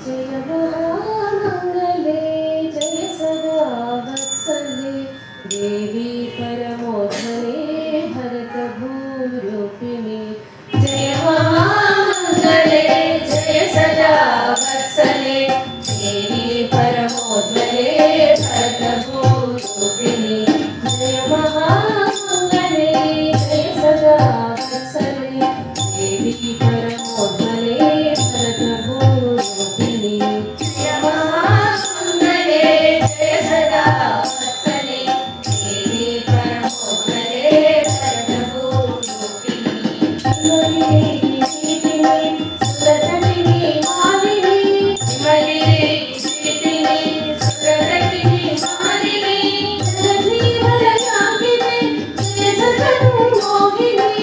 जय महामंगले जय सदा वत्सले देवी परमोधने भरत भूरूपिणी जय महामंगले जय सदा वत्सले देवी परमोधने भरत भूरूपिणी जय महामंगले जय सदा वत्सले देवी परमोधने भरत भूरूपिणी जय महामंगले जय सदा वत्सले देवी परमोधने भरत भूरूपिणी सुरतटिनी मालिनी विमले शीतिनी सुरतटिनी मालिनी जनजीवनयाकिने जय जगन्मोहिनी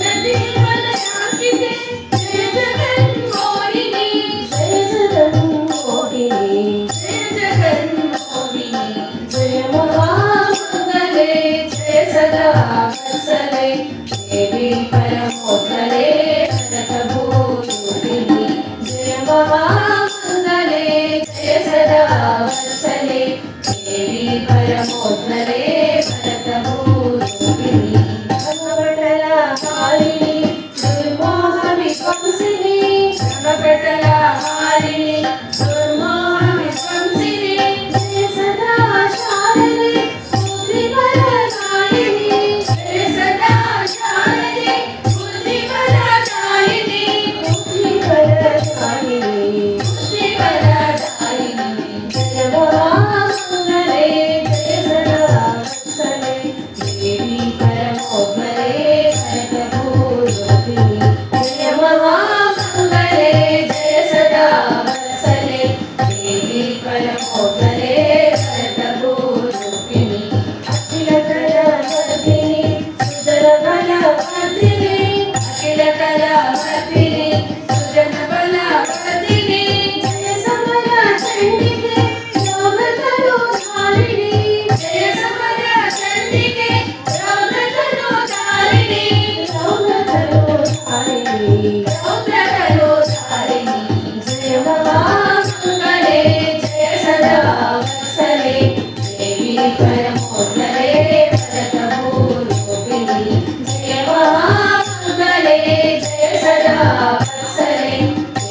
जनजीवनयाकिने जय जगन्मोहिनी जय जगन्मोहिनी जय जगन्मोहिनी जय महामंगले जय सदा वत्सले देवी परमोधने भरत भूरूपिणी जय महामंगले जय सदा वत्सले देवी परमोधने भरत भूरूपिणी भगवटला हारिणी दुर्मोह विध्वंसिनी भगवटला हारिणी दुर्मोह विध्वंसिनी जय सदा शालिनी बुद्धिबलदायिनी जय सदा शालिनी बुद्धिबलदायिनी बुद्धिबलदायिनी बुद्धिबलदायिनी जय महामंगले जय सदा वत्सले देवी परमोधने भरत भूरूपिणी जय महामंगले जय सदा वत्सले देवी परमोधने भरत भूरूपिणी अखिल कलावर्धिनी सुजन बलवर्धिनी अखिल कलावर्धिनी सुजन बलवर्धिनी जय समर चंडिके योगतनुधारिणी जय समर चंडिके योगतनुधारिणी योगतनुधारिणी योगतनुधारिणी जय महामंगले जय सदा वत्सले देवी परमोधने भरत भूरूपिणी जय महामंगले जय सदा वत्सले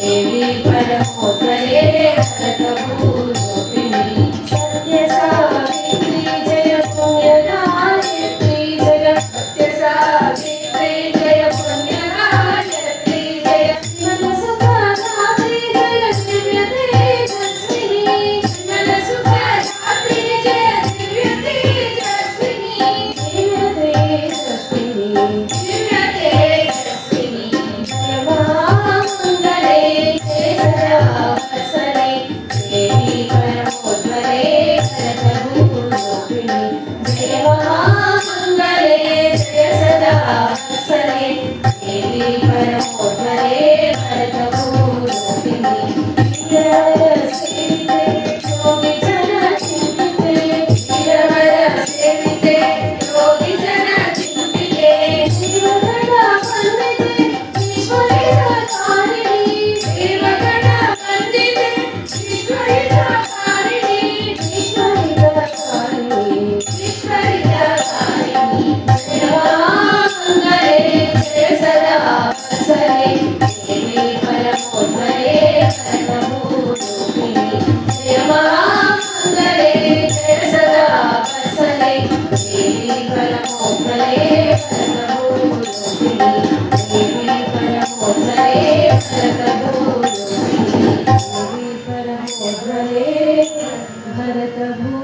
देवी परमोधने भरत भूरूपिणी सत्य सावित्री जय पुण्यदायित्री जय सत्य सावित्री जय पुण्यदायित्री जय मनसुखदात्री जय दिव्य तेजस्विनी मनसुखदात्री जय दिव्य तेजस्विनी दिव्य तेजस्विनी दिव्य तेजस्विनी जय महामंगले जय सदा वत्सले देवी परमोधने भरत भूरूपिणी जय महामंगले जय सदा वत्सले देवी परमोधने भरत भूरूपिणी गिरवर सेविते योगी जन चिंतिते गिरवर सेविते योगी जन चिंतिते शिवगण वंदिते ईश्वरितारिणी शिवगण वंदिते ईश्वरितारिणी ईश्वरितारिणी ईश्वरितारिणी जय महामंगले जय सदा वत्सले देवी परमोधने भरत भूरूपिणी जय महामंगले जय सदा वत्सले देवी परमोधने भरत भूरूपिणी देवी परमोधने भरत भूरूपिणी देवी परमोधने भरत भूरूपिणी